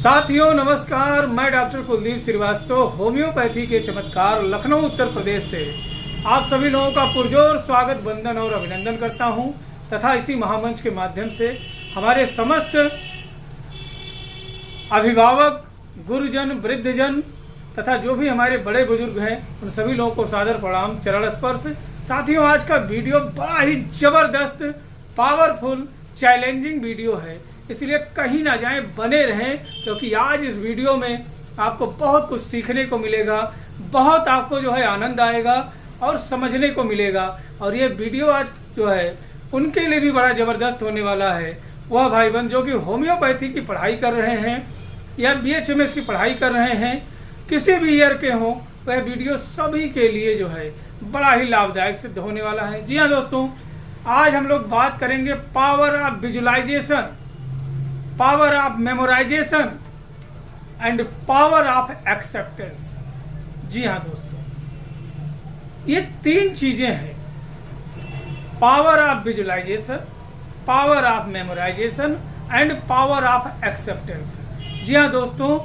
साथियों नमस्कार, मैं डॉक्टर कुलदीप श्रीवास्तव होम्योपैथी के चमत्कार लखनऊ उत्तर प्रदेश से आप सभी लोगों का पुरजोर स्वागत, वंदन और अभिनंदन करता हूं तथा इसी महामंच के माध्यम से हमारे समस्त अभिभावक, गुरुजन, वृद्धजन तथा जो भी हमारे बड़े बुजुर्ग हैं उन सभी लोगों को सादर प्रणाम, चरण स्पर्श। साथियों, आज का वीडियो बड़ा ही जबरदस्त, पावरफुल, चैलेंजिंग वीडियो है, इसलिए कहीं ना जाएं, बने रहें, क्योंकि आज इस वीडियो में आपको बहुत कुछ सीखने को मिलेगा, बहुत आपको जो है आनंद आएगा और समझने को मिलेगा। और ये वीडियो आज जो है उनके लिए भी बड़ा जबरदस्त होने वाला है, वह भाई बहन जो कि होम्योपैथी की पढ़ाई कर रहे हैं या BHMS की पढ़ाई कर रहे हैं, किसी भी ईयर के हों, वह वीडियो सभी के लिए जो है बड़ा ही लाभदायक सिद्ध होने वाला है। जी हाँ दोस्तों, आज हम लोग बात करेंगे power of visualisation, power of memorisation and power of acceptance. जी हाँ दोस्तों, ये तीन चीजें हैं, power of visualisation, power of memorisation and power of acceptance. जी हाँ दोस्तों,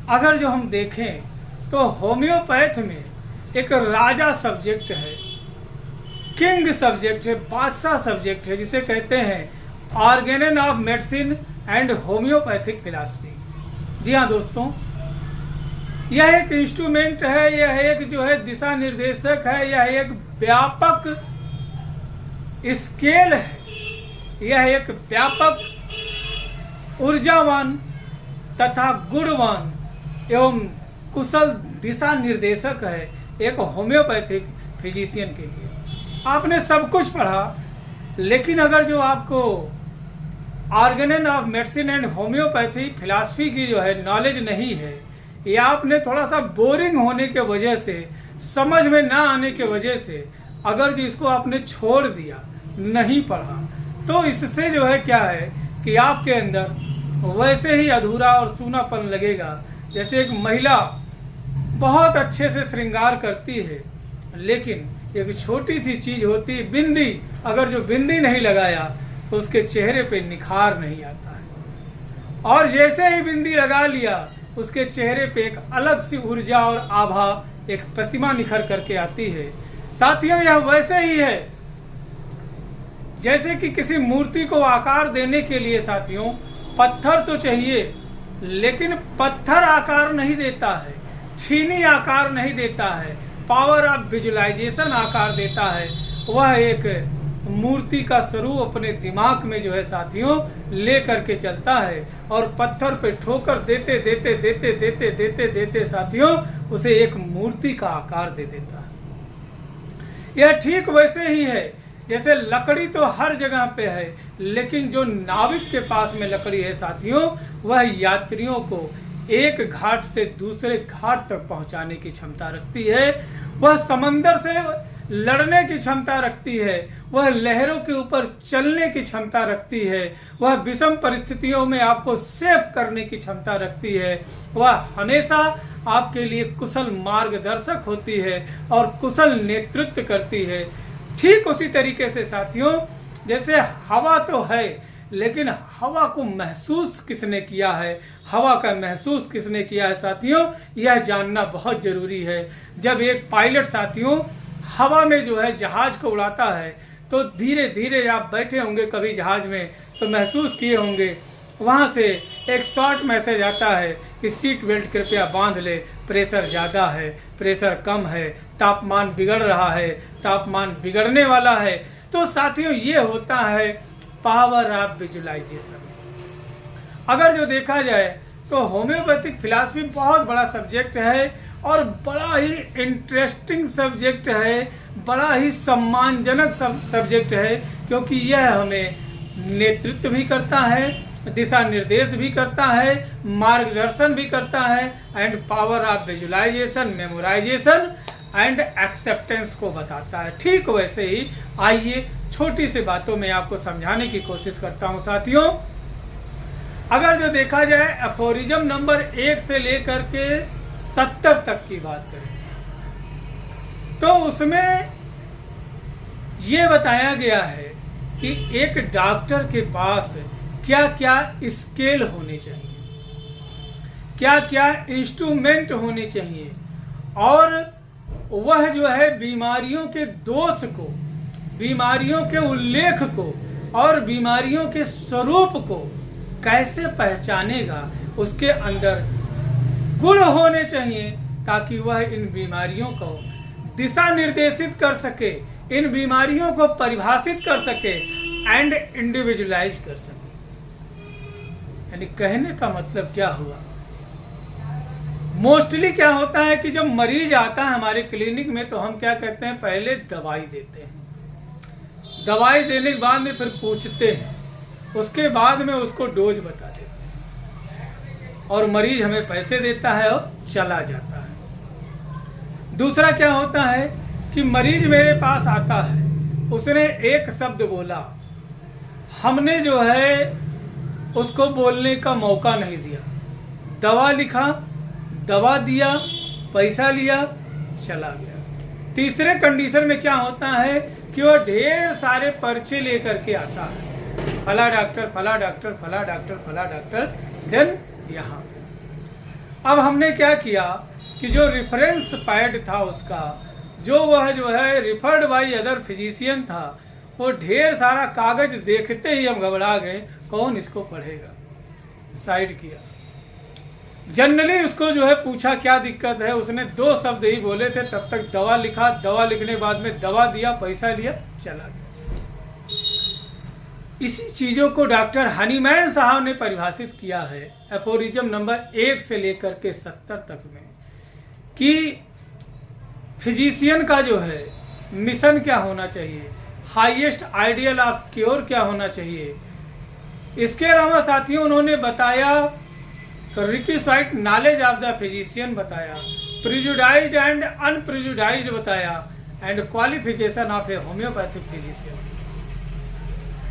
अगर जो हम देखें तो होम्योपैथ में एक राजा सब्जेक्ट है, किंग सब्जेक्ट है, बादशाह सब्जेक्ट है, जिसे कहते हैं organon of medicine and homeopathic philosophy. जी हाँ दोस्तों, यह एक इंस्ट्रूमेंट है, यह एक जो है दिशा निर्देशक है, यह एक व्यापक स्केल है, यह एक व्यापक ऊर्जावान तथा गुणवान एवं कुशल दिशा निर्देशक है एक होम्योपैथिक फिजिशियन के लिए। आपने सब कुछ पढ़ा, लेकिन अगर जो आपको Organon of medicine and homeopathy philosophy की जो है नॉलेज नहीं है, या आपने थोड़ा सा बोरिंग होने के वजह से, समझ में ना आने के वजह से अगर जो इसको आपने छोड़ दिया, नहीं पढ़ा, तो इससे जो है क्या है कि आपके अंदर वैसे ही अधूरा और सूनापन लगेगा। जैसे एक महिला बहुत अच्छे से श्रृंगार करती है, लेकिन एक छोटी सी चीज होती है बिंदी, अगर जो बिंदी नहीं लगाया तो उसके चेहरे पे निखार नहीं आता है, और जैसे ही बिंदी लगा लिया उसके चेहरे पे एक अलग सी ऊर्जा और आभा, एक प्रतिमा निखर करके आती है। साथियों, यह वैसे ही है जैसे कि किसी मूर्ति को आकार देने के लिए साथियों पत्थर तो चाहिए, लेकिन पत्थर आकार नहीं देता है, छीनी आकार नहीं देता है, पावर ऑफ विजुअलाइजेशन आकार देता है। वह एक मूर्ति का स्वरूप अपने दिमाग में जो है साथियों ले करके चलता है, और पत्थर पे ठोकर देते देते देते देते देते देते साथियों उसे एक मूर्ति का आकार दे देता है। यह ठीक वैसे ही है जैसे लकड़ी तो हर जगह पे है, लेकिन जो नाविक के पास में लकड़ी है साथियों, वह यात्रियों को एक घाट से दूसरे घाट तक पहुंचाने की क्षमता रखती है, वह समंदर से लड़ने की क्षमता रखती है, वह लहरों के ऊपर चलने की क्षमता रखती है, वह विषम परिस्थितियों में आपको सेफ करने की क्षमता रखती है, वह हमेशा आपके लिए कुशल मार्गदर्शक होती है और कुशल नेतृत्व करती है। ठीक उसी तरीके से साथियों, जैसे हवा तो है, लेकिन हवा को महसूस किसने किया है, हवा का महसूस किसने किया है साथियों, यह जानना बहुत जरूरी है। जब एक पायलट साथियों हवा में जो है जहाज को उड़ाता है, तो धीरे धीरे आप बैठे होंगे कभी जहाज में तो महसूस किए होंगे, वहां से एक शॉर्ट मैसेज आता है कि सीट बेल्ट कृपया बांध ले, प्रेशर ज्यादा है, प्रेशर कम है, तापमान बिगड़ रहा है, तापमान बिगड़ने वाला है। तो साथियों, ये होता है पावर ऑफ विजुअलाइजेशन। अगर जो देखा जाए तो होम्योपैथिक फिलॉसफी बहुत बड़ा सब्जेक्ट है और बड़ा ही इंटरेस्टिंग सब्जेक्ट है, बड़ा ही सम्मानजनक सब्जेक्ट है, क्योंकि यह हमें नेतृत्व भी करता है, दिशा निर्देश भी करता है, मार्गदर्शन भी करता है, and power of visualisation, memorisation and acceptance को बताता है। ठीक वैसे ही आइए छोटी सी बातों में आपको समझाने की कोशिश करता हूं साथियों। अगर जो देखा जाए एफोरिज्म नंबर 1 से लेकर के 70 तक की बात करें, तो उसमें यह बताया गया है कि एक डॉक्टर के पास क्या क्या स्केल होने चाहिए। क्या क्या इंस्ट्रूमेंट होने चाहिए, और वह जो है बीमारियों के दोष को, बीमारियों के उल्लेख को और बीमारियों के स्वरूप को कैसे पहचानेगा, उसके अंदर गुण होने चाहिए ताकि वह इन बीमारियों को दिशा निर्देशित कर सके, इन बीमारियों को परिभाषित कर सके एंड इंडिविजुअलाइज कर सके। यानी कहने का मतलब क्या हुआ, मोस्टली क्या होता है कि जब मरीज आता है हमारे क्लिनिक में तो हम क्या कहते हैं, पहले दवाई देते हैं, दवाई देने के बाद में फिर पूछते हैं, उसके बाद में उसको डोज बता देते हैं और मरीज हमें पैसे देता है और चला जाता है। दूसरा क्या होता है कि मरीज मेरे पास आता है, उसने एक शब्द बोला, हमने जो है उसको बोलने का मौका नहीं दिया, दवा लिखा, दवा दिया, पैसा लिया, चला गया। तीसरे कंडीशन में क्या होता है कि वो ढेर सारे पर्चे लेकर के आता है, फला डॉक्टर, फला डॉक्टर, फला डॉक्टर, फला डॉक्टर, देन यहाँ पे अब हमने क्या किया कि जो रेफरेंस पैड था उसका, जो वह जो है रिफर्ड बाय अदर फिजिशियन था, वो ढेर सारा कागज देखते ही हम घबरा गए, कौन इसको पढ़ेगा, साइड किया। जनरली उसको जो है पूछा क्या दिक्कत है, उसने 2 शब्द ही बोले थे, तब तक दवा लिखा, दवा लिखने के बाद में दवा दिया, पैसा लिया, चला गया। इसी चीजों को डॉक्टर हनीमैन साहब ने परिभाषित किया है एफोरिज्म नंबर 1 से लेकर के 70 तक में, कि फिजिशियन का जो है मिशन क्या होना चाहिए, हाईएस्ट आइडियल ऑफ क्योर क्या होना चाहिए। इसके अलावा साथियों उन्होंने बताया requisite knowledge of the physician बताया, प्रिजुडाइज्ड एंड अनप्रिजुडाइज्ड बताया, and qualification of A homeopathic physician.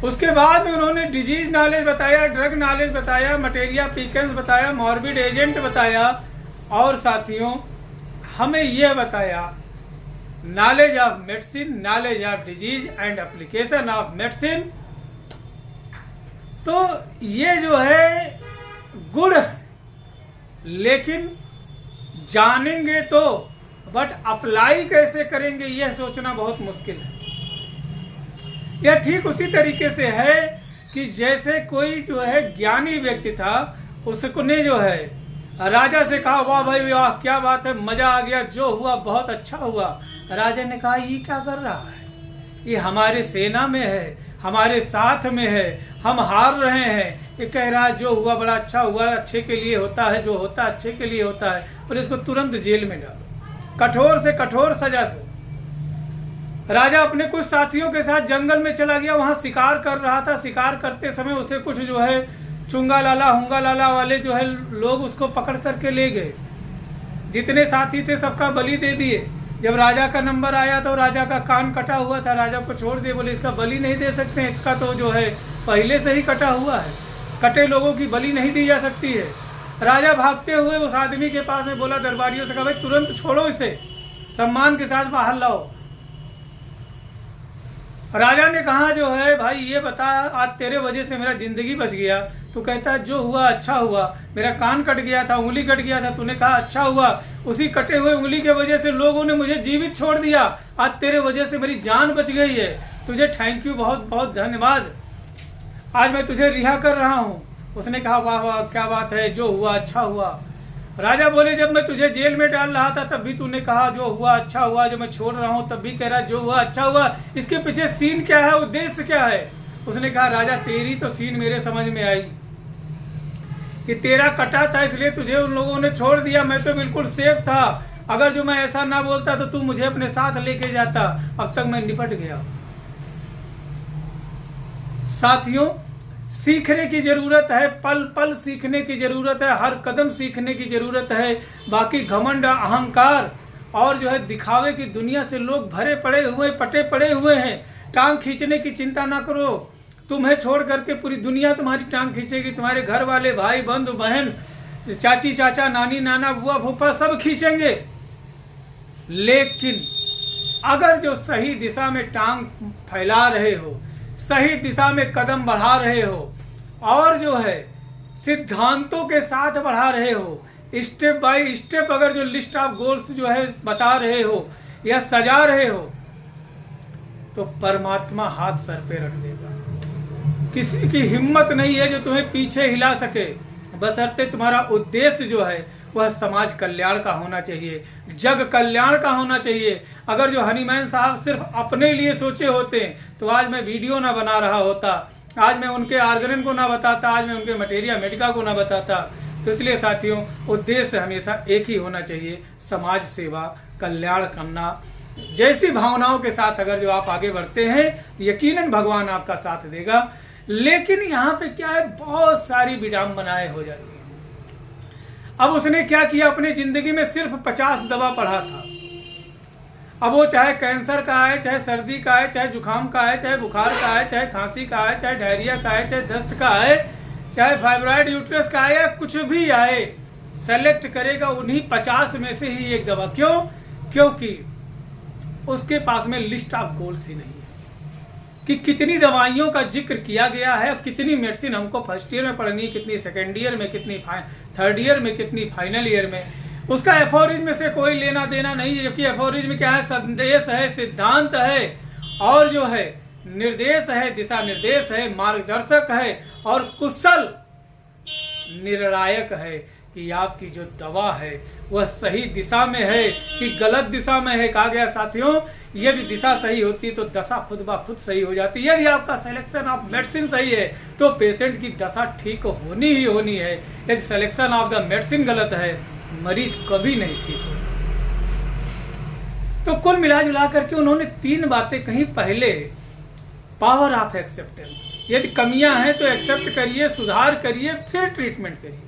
उसके बाद में उन्होंने डिजीज नॉलेज बताया, ड्रग नॉलेज बताया, मटेरिया पिकेंस बताया, मॉर्बिड एजेंट बताया, और साथियों हमें यह बताया knowledge of medicine, knowledge of disease and application of medicine. तो ये जो है गुण है, लेकिन जानेंगे तो, बट अप्लाई कैसे करेंगे यह सोचना बहुत मुश्किल है। यह ठीक उसी तरीके से है कि जैसे कोई जो है ज्ञानी व्यक्ति था, उसने जो है राजा से कहा, वाह भाई वाह क्या बात है, मजा आ गया, जो हुआ बहुत अच्छा हुआ। राजा ने कहा ये क्या कर रहा है, ये हमारे सेना में है, हमारे साथ में है, हम हार रहे हैं, ये कह रहा है जो हुआ बड़ा अच्छा हुआ, अच्छे के लिए होता है, जो होता है अच्छे के लिए होता है, और इसको तुरंत जेल में डालो, कठोर से कठोर सजा दो। राजा अपने कुछ साथियों के साथ जंगल में चला गया, वहां शिकार कर रहा था। शिकार करते समय उसे कुछ जो है चुंगा लाला हुंगा लाला वाले जो है लोग उसको पकड़ करके ले गए। जितने साथी थे सबका बलि दे दिए। जब राजा का नंबर आया तो राजा का कान कटा हुआ था, राजा को छोड़ दिए, बोले इसका बलि नहीं दे सकते, इसका तो जो है पहले से ही कटा हुआ है, कटे लोगों की बलि नहीं दी जा सकती है। राजा भागते हुए उस आदमी के पास में बोला, दरबारियों से कहा, भाई तुरंत छोड़ो इसे, सम्मान के साथ बाहर लाओ। राजा ने कहा जो है भाई ये बता, आज तेरे वजह से मेरा जिंदगी बच गया, तू कहता है जो हुआ अच्छा हुआ, मेरा कान कट गया था, उंगली कट गया था, तूने कहा अच्छा हुआ, उसी कटे हुए उंगली के वजह से लोगों ने मुझे जीवित छोड़ दिया, आज तेरे वजह से मेरी जान बच गई है, तुझे थैंक यू, बहुत बहुत धन्यवाद, आज मैं तुझे रिहा कर रहा हूँ। उसने कहा वाह वाह क्या बात है, जो हुआ अच्छा हुआ। राजा बोले जब मैं तुझे जेल में डाल रहा था तब भी तूने कहा जो हुआ अच्छा हुआ, जो मैं छोड़ रहा हूँ तब भी कह रहा जो हुआ अच्छा हुआ, इसके पीछे सीन क्या है, उद्देश्य क्या है। उसने कहा राजा तेरी तो सीन मेरे समझ में आई कि तेरा कटा था इसलिए तुझे उन लोगों ने छोड़ दिया, मैं तो बिल्कुल सेफ था, अगर जो मैं ऐसा ना बोलता तो तू मुझे अपने साथ लेके जाता, अब तक मैं निपट गया। साथियों सीखने की जरूरत है, पल पल सीखने की जरूरत है, हर कदम सीखने की जरूरत है। बाकी घमंड अहंकार और जो है दिखावे की दुनिया से लोग भरे पड़े हुए पटे पड़े हुए हैं। टांग खींचने की चिंता ना करो, तुम्हें छोड़ करके पूरी दुनिया तुम्हारी टांग खींचेगी, तुम्हारे घर वाले, भाई बंधु बहन, चाची चाचा, नानी नाना, बुआ फूफा सब खींचेंगे। लेकिन अगर जो सही दिशा में टांग फैला रहे हो, सही दिशा में कदम बढ़ा रहे हो और जो है सिद्धांतों के साथ बढ़ा रहे हो, स्टेप बाय स्टेप अगर जो लिस्ट ऑफ गोल्स जो है बता रहे हो या सजा रहे हो, तो परमात्मा हाथ सर पे रख देगा। किसी की हिम्मत नहीं है जो तुम्हें पीछे हिला सके, बशर्ते तुम्हारा उद्देश्य जो है वह समाज कल्याण का होना चाहिए, जग कल्याण का होना चाहिए। अगर जो हनीमैन साहब सिर्फ अपने लिए सोचे होते तो आज मैं वीडियो ना बना रहा होता, आज मैं उनके आर्गन को ना बताता, आज मैं उनके मटेरिया मेडिका को ना बताता। तो इसलिए साथियों, उद्देश्य हमेशा एक ही होना चाहिए, समाज सेवा, कल्याण करना। जैसी भावनाओं के साथ अगर जो आप आगे बढ़ते हैं, यकीनन भगवान आपका साथ देगा। लेकिन यहाँ पे क्या है, बहुत सारी विडंबनाएं हो जाती हैं। अब उसने क्या किया, अपनी जिंदगी में सिर्फ 50 दवा पढ़ा था। अब वो चाहे कैंसर का है, चाहे सर्दी का है, चाहे जुकाम का है, चाहे बुखार का है, चाहे खांसी का है, चाहे डायरिया का है, चाहे दस्त का है, चाहे फाइब्रॉइड यूट्रस का है, या कुछ भी आए, सेलेक्ट करेगा उन्हीं 50 में से ही एक दवा। क्यों? क्योंकि उसके पास में लिस्ट ऑफ गोल्स ही नहीं है कि कितनी दवाइयों का जिक्र किया गया है, कितनी मेडिसिन हमको फर्स्ट ईयर में पढ़नी, कितनी सेकेंड ईयर में, कितनी थर्ड ईयर में, कितनी फाइनल ईयर में। उसका एफोरिज्म से कोई लेना देना नहीं है, क्योंकि एफोरिज्म क्या है, संदेश है, सिद्धांत है, और जो है निर्देश है, दिशा निर्देश है, मार्गदर्शक है, और कुशल निर्णायक है कि आपकी जो दवा है वह सही दिशा में है कि गलत दिशा में है। कहा गया साथियों, यदि दिशा सही होती तो दशा खुद ब खुद सही हो जाती। यदि आपका सिलेक्शन ऑफ मेडिसिन सही है तो पेशेंट की दशा ठीक होनी ही होनी है। यदि सिलेक्शन ऑफ द मेडिसिन गलत है, मरीज कभी नहीं ठीक होगा। तो कुल मिला जुला करके उन्होंने 3 बातें कही। पहले, पावर ऑफ एक्सेप्टेंस, यदि कमियां हैं तो एक्सेप्ट करिए, सुधार करिए, फिर ट्रीटमेंट करिए।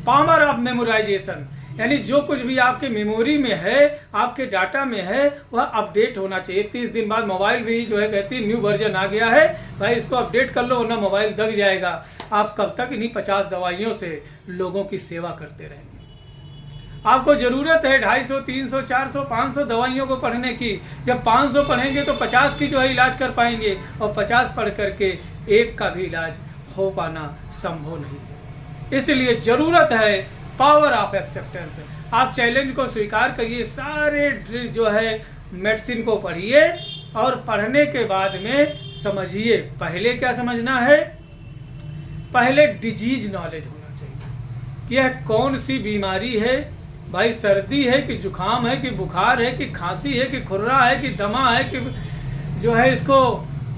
पावर ऑफ मेमोराइजेशन, यानी जो कुछ भी आपके मेमोरी में है, आपके डाटा में है, वह अपडेट होना चाहिए। 30 दिन बाद मोबाइल भी जो है कहती है न्यू वर्जन आ गया है, भाई इसको अपडेट कर लो वरना मोबाइल दग जाएगा। आप कब तक इन्हीं 50 दवाइयों से लोगों की सेवा करते रहेंगे? आपको जरूरत है 250, 300, 400, 500 दवाइयों को पढ़ने की। जब 500 पढ़ेंगे तो 50 की जो है इलाज कर पाएंगे, और 50 पढ़ करके एक का भी इलाज हो पाना संभव नहीं है। इसलिए जरूरत है पावर ऑफ एक्सेप्टेंस। आप चैलेंज को स्वीकार करिए, सारे जो है मेडिसिन को पढ़िए, और पढ़ने के बाद में समझिए। पहले क्या समझना है? पहले डिजीज नॉलेज होना चाहिए कि यह कौन सी बीमारी है। भाई सर्दी है कि जुकाम है कि बुखार है कि खांसी है कि खुर्रा है कि दमा है कि जो है इसको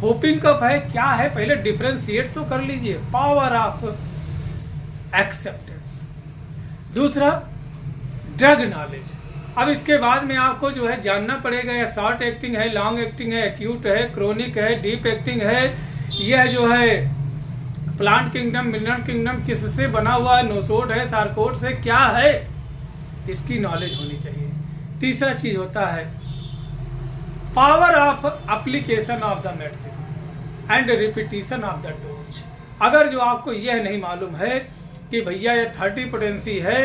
होपिंग कफ है, क्या है, पहले डिफरेंशिएट तो कर लीजिए। Power of acceptance. दूसरा, ड्रग नॉलेज। अब इसके बाद में आपको जो है जानना पड़ेगा यह शॉर्ट एक्टिंग है, लॉन्ग एक्टिंग है, एक्यूट है, क्रोनिक है, डीप एक्टिंग है, यह जो है प्लांट किंगडम, मिनरल किंगडम किससे बना हुआ है, नोसोड है, सार्कोड से, क्या है, इसकी नॉलेज होनी चाहिए। तीसरा चीज होता है power of application of the medicine and repetition of the dose. अगर जो आपको यह नहीं मालूम है कि भैया ये 30 पोटेंसी है,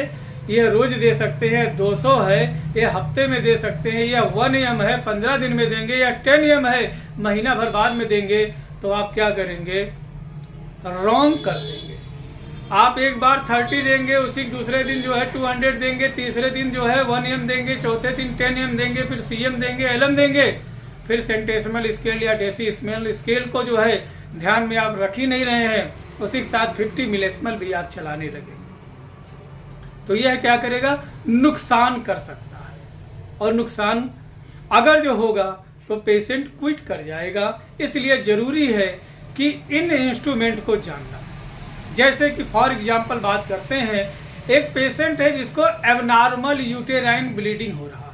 ये रोज दे सकते हैं, 200 है, ये हफ्ते में दे सकते हैं, या 1 AM है 15 दिन में देंगे, या 10 AM है महीना भर बाद में देंगे, तो आप क्या करेंगे? रॉन्ग कर देंगे। आप एक बार 30 देंगे, उसी दूसरे दिन जो है 200 देंगे, तीसरे दिन जो है 1 AM देंगे, चौथे दिन 10 AM देंगे, फिर CM देंगे, LM देंगे, फिर सेंटेसिमल स्केल या डेसिमल स्केल को जो है ध्यान में आप रख ही नहीं रहे हैं, उसी के साथ 50 मिलीसिमल भी आप चलाने लगेंगे। तो यह क्या करेगा? नुकसान कर सकता है, और नुकसान अगर जो होगा तो पेशेंट क्विट कर जाएगा। इसलिए जरूरी है कि इन इंस्ट्रूमेंट को जानना। जैसे कि फॉर एग्जांपल बात करते हैं, एक पेशेंट है जिसको एबनॉर्मल यूटेराइन ब्लीडिंग हो रहा है,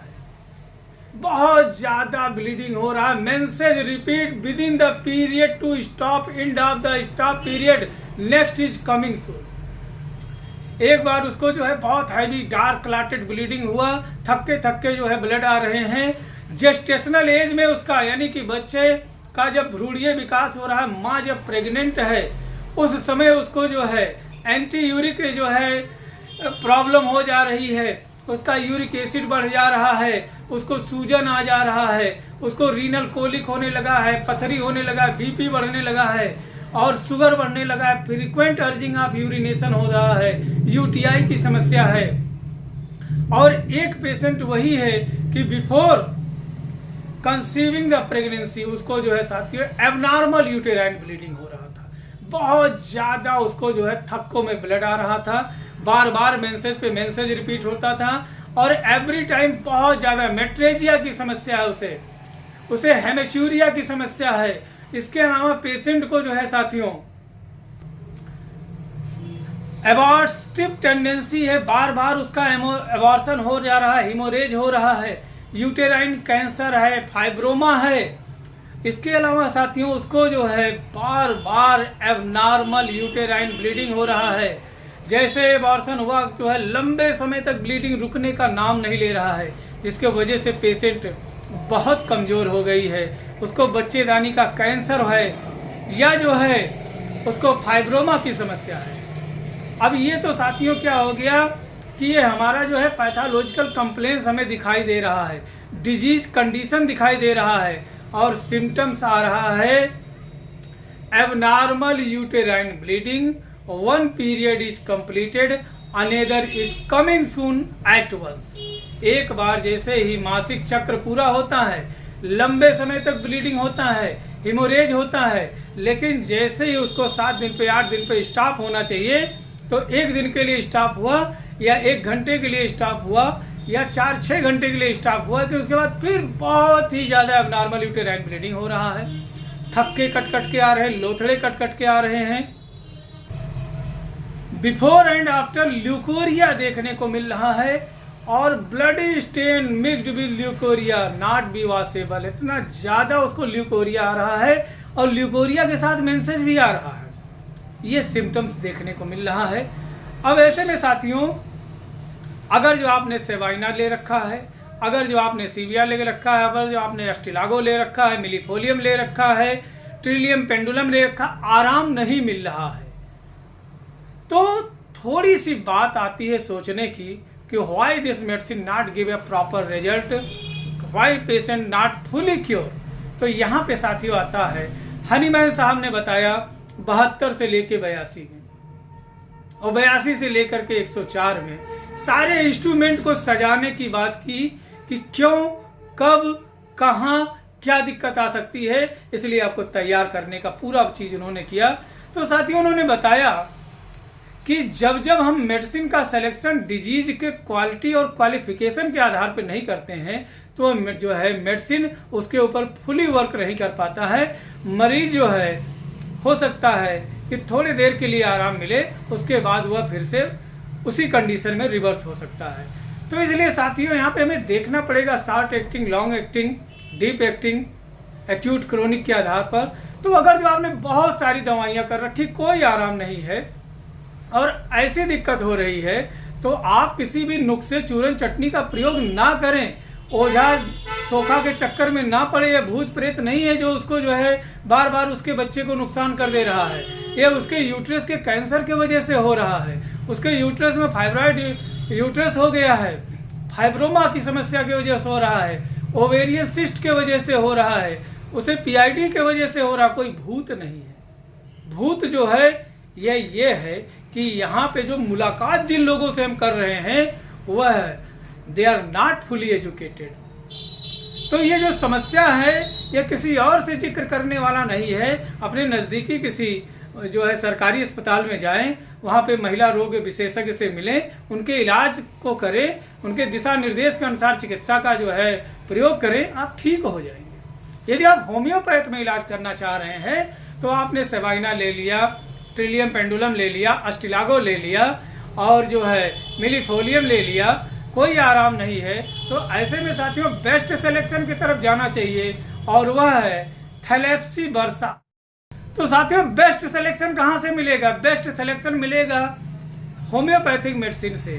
बहुत ज्यादा ब्लीडिंग हो रहा है, menses repeat within the period to stop, end of the stop period next is coming soon. एक बार उसको जो है बहुत हैवी डार्क क्लॉटेड ब्लीडिंग हुआ, थक्के थक्के जो है ब्लड आ रहे हैं। जेस्टेशनल एज में उसका, यानी कि बच्चे का जब भ्रूणीय विकास हो रहा है, माँ जब प्रेग्नेंट है, उस समय उसको जो है एंटी यूरिक जो है प्रॉब्लम हो जा रही है, उसका यूरिक एसिड बढ़ जा रहा है, उसको सूजन आ जा रहा है, उसको रीनल कोलिक होने लगा है, पथरी होने लगा है, बीपी बढ़ने लगा है, और शुगर बढ़ने लगा है, फ्रीक्वेंट अर्जिंग ऑफ यूरिनेशन हो रहा है, यूटीआई की समस्या है। और एक पेशेंट वही है कि बिफोर कंसीविंग द प्रेगनेंसी उसको जो है साथियों एबनॉर्मल यूटेराइन ब्लीडिंग हो रहा था, बहुत ज्यादा उसको जो है थक्कों में ब्लड आ रहा था, बार बार मेंसेज पे मेंसेज रिपीट होता था और एवरी टाइम बहुत ज्यादा मेट्रेजिया की समस्या है, उसे हेमेचूरिया की समस्या है। इसके अलावा पेशेंट को जो है साथियों एबॉर्टिव टेंडेंसी है, बार बार उसका एबॉर्शन हो जा रहा है, हिमोरेज हो रहा है, यूटेराइन कैंसर है, फाइब्रोमा है। इसके अलावा साथियों उसको जो है बार बार एबनॉर्मल यूटेराइन ब्लीडिंग हो रहा है, जैसे एबॉर्शन हुआ जो है लंबे समय तक ब्लीडिंग रुकने का नाम नहीं ले रहा है, जिसके वजह से पेशेंट बहुत कमजोर हो गई है, उसको बच्चेदानी का कैंसर है या जो है उसको फाइब्रोमा की समस्या है। अब ये तो साथियों क्या हो गया कि ये हमारा जो है पैथोलॉजिकल कंप्लेंट्स हमें दिखाई दे रहा है, डिजीज कंडीशन दिखाई दे रहा है और सिम्टम्स आ रहा है abnormal uterine bleeding, one period is completed, another is coming soon at once. एक बार जैसे ही मासिक चक्र पूरा होता है, लंबे समय तक ब्लीडिंग होता है, हिमोरेज होता है, लेकिन जैसे ही उसको 7 दिन पे 8 दिन पे स्टॉप होना चाहिए तो 1 दिन के लिए स्टॉप हुआ या 1 घंटे के लिए स्टॉप हुआ या 4-6 घंटे के लिए स्टॉप हुआ कि उसके बाद फिर बहुत ही ज्यादा एबनॉर्मल यूटेराइन ब्लीडिंग हो रहा है, थक्के कट के आ रहे हैं, लोथड़े कट के आ रहे हैं। बिफोर एंड आफ्टर ल्यूकोरिया देखने को मिल रहा है और bloody stain mixed with leucorrhoea not be washable, इतना ज्यादा उसको ल्यूकोरिया आ रहा है और ल्यूकोरिया के साथ मेंसेज भी आ रहा है, ये सिम्टम्स देखने को मिल रहा है। अब ऐसे में साथियों अगर जो आपने सेवाइना ले रखा है, अगर जो आपने सीविया ले रखा है, अगर जो आपने एस्टिलागो ले रखा है, मिलीफोलियम ले रखा है, ट्रिलियम पेंडुलम ले रखा, आराम नहीं मिल रहा है, तो थोड़ी सी बात आती है सोचने की कि why this medicine not give a proper result, why patient not fully cure. तो यहाँ पे साथियों आता है हनीमैन साहब ने बताया 72 से लेके 82 में और 82 से लेकर के 104 में सारे इंस्ट्रूमेंट को सजाने की बात की कि क्यों, कब, कहां क्या दिक्कत आ सकती है, इसलिए आपको तैयार करने का पूरा चीज उन्होंने किया। तो साथियों उन्होंने बताया कि जब जब हम मेडिसिन का सिलेक्शन डिजीज के क्वालिटी और क्वालिफिकेशन के आधार पर नहीं करते हैं तो जो है मेडिसिन उसके ऊपर फुली वर्क नहीं कर पाता है। मरीज जो है हो सकता है कि थोड़ी देर के लिए आराम मिले, उसके बाद वह फिर से उसी कंडीशन में रिवर्स हो सकता है। तो इसलिए साथियों यहाँ पे हमें देखना पड़ेगा short acting, long acting, deep acting, acute chronic के आधार पर। तो अगर जो आपने बहुत सारी दवाइयां कर रखी, कोई आराम नहीं है और ऐसी दिक्कत हो रही है, तो आप किसी भी नुस्खे चूरन चटनी का प्रयोग ना करें, ओझा सोखा के चक्कर में ना पड़े। ये भूत प्रेत नहीं है जो उसको जो है बार बार उसके बच्चे को नुकसान कर दे रहा है, ये उसके यूट्रस के कैंसर की वजह से हो रहा है, उसके यूट्रस में फाइब्रॉइड यूट्रस हो गया है, फाइब्रोमा की समस्या की वजह से हो रहा है, ओवेरियन सिस्ट के वजह से हो रहा है, उसे पीआईडी के वजह से हो रहा, कोई भूत नहीं है। भूत जो है ये है कि यहाँ पे जो मुलाकात जिन लोगों से हम कर रहे हैं वह they are not fully educated. तो ये जो समस्या है ये किसी और से जिक्र करने वाला नहीं है। अपने नजदीकी किसी जो है सरकारी अस्पताल में जाएं, वहां पे महिला रोग विशेषज्ञ से मिलें, उनके इलाज को करें, उनके दिशा निर्देश के अनुसार चिकित्सा का जो है प्रयोग करें, आप ठीक हो जाएंगे। यदि आप होम्योपैथ में इलाज करना चाह रहे हैं तो आपने सेवाइना ले लिया, ट्रिलियम पेंडुलम ले लिया, अस्टिलागो ले लिया और जो है मिलीफोलियम ले लिया, कोई आराम नहीं है, तो ऐसे में साथियों बेस्ट सिलेक्शन की तरफ जाना चाहिए और वह है थैलेप्सी बर्सा। तो साथियों बेस्ट सिलेक्शन कहाँ से मिलेगा? बेस्ट सिलेक्शन मिलेगा होम्योपैथिक मेडिसिन से।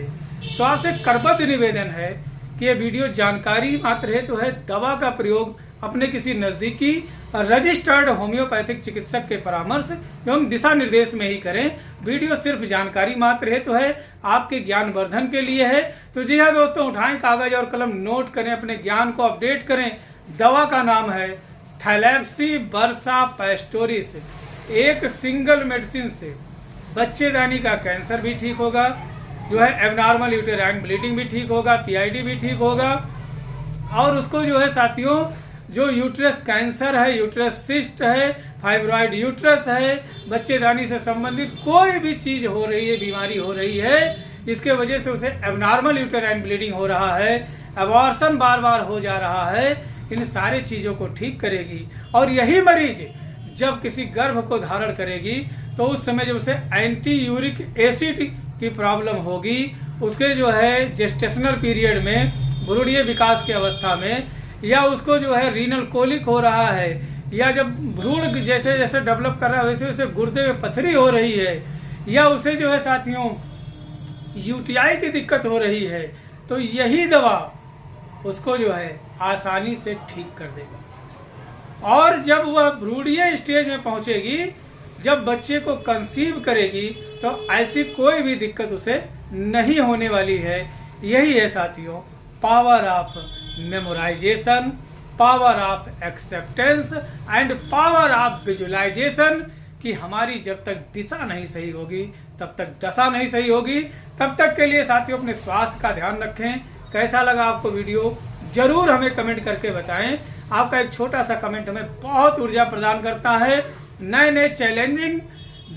तो आपसे करबद्ध निवेदन है कि ये वीडियो जानकारी मात्र है, तो है दवा का प्रयोग अपने किसी नजदीकी रजिस्टर्ड होम्योपैथिक चिकित्सक के परामर्श एवं दिशा निर्देश में ही करें। वीडियो सिर्फ जानकारी मात्र है, तो है आपके ज्ञान वर्धन के लिए है। तो जी हाँ दोस्तों, उठाएं कागज और कलम, नोट करें, अपने ज्ञान को अपडेट करें। दवा का नाम है थैलेप्सी बर्सा पैस्टोरिस। एक सिंगल मेडिसिन से बच्चेदानी का कैंसर भी ठीक होगा, जो है एबनॉर्मल यूटेराइन ब्लीडिंग भी ठीक होगा, पीआईडी भी ठीक होगा, और उसको जो है साथियों जो यूट्रस कैंसर है, यूट्रस सिस्ट है, फाइब्रॉइड यूट्रस है, बच्चेदानी से संबंधित कोई भी चीज हो रही है, बीमारी हो रही है, इसके वजह से उसे एबनॉर्मल यूटेराइन ब्लीडिंग हो रहा है, अबॉर्शन बार बार हो जा रहा है, इन सारी चीजों को ठीक करेगी। और यही मरीज जब किसी गर्भ को धारण करेगी तो उस समय जब उसे एंटी यूरिक एसिड की प्रॉब्लम होगी, उसके जो है जेस्टेशनल पीरियड में, भ्रूणीय विकास की अवस्था में, या उसको जो है रीनल कोलिक हो रहा है, या जब भ्रूण जैसे जैसे डेवलप कर रहा है वैसे वैसे गुर्दे में पथरी हो रही है, या उसे जो है साथियों यूटीआई की दिक्कत हो रही है, तो यही दवा उसको जो है आसानी से ठीक कर देगा। और जब वह भ्रूणीय स्टेज में पहुंचेगी, जब बच्चे को कंसीव करेगी, तो ऐसी कोई भी दिक्कत उसे नहीं होने वाली है। यही है साथियों power of memorisation, power of acceptance and power of visualisation, कि हमारी जब तक दिशा नहीं सही होगी तब तक दशा नहीं सही होगी। तब तक के लिए साथियों अपने स्वास्थ्य का ध्यान रखें। कैसा लगा आपको वीडियो जरूर हमें कमेंट करके बताएं। आपका एक छोटा सा कमेंट हमें बहुत ऊर्जा प्रदान करता है नए नए चैलेंजिंग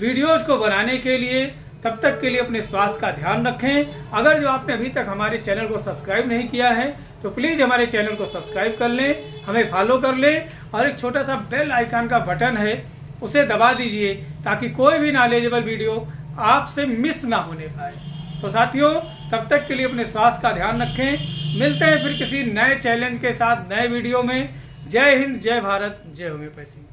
वीडियोस को बनाने के लिए। तब तक के लिए अपने स्वास्थ्य का ध्यान रखें। अगर जो आपने अभी तक हमारे चैनल को सब्सक्राइब नहीं किया है तो प्लीज हमारे चैनल को सब्सक्राइब कर लें, हमें फॉलो कर लें, और एक छोटा सा बेल आइकन का बटन है उसे दबा दीजिए ताकि कोई भी नॉलेजेबल वीडियो आपसे मिस ना होने पाए। तो साथियों तब तक के लिए अपने स्वास्थ्य का ध्यान रखें। मिलते हैं फिर किसी नए चैलेंज के साथ नए वीडियो में। जय हिंद, जय भारत, जय होम्योपैथी।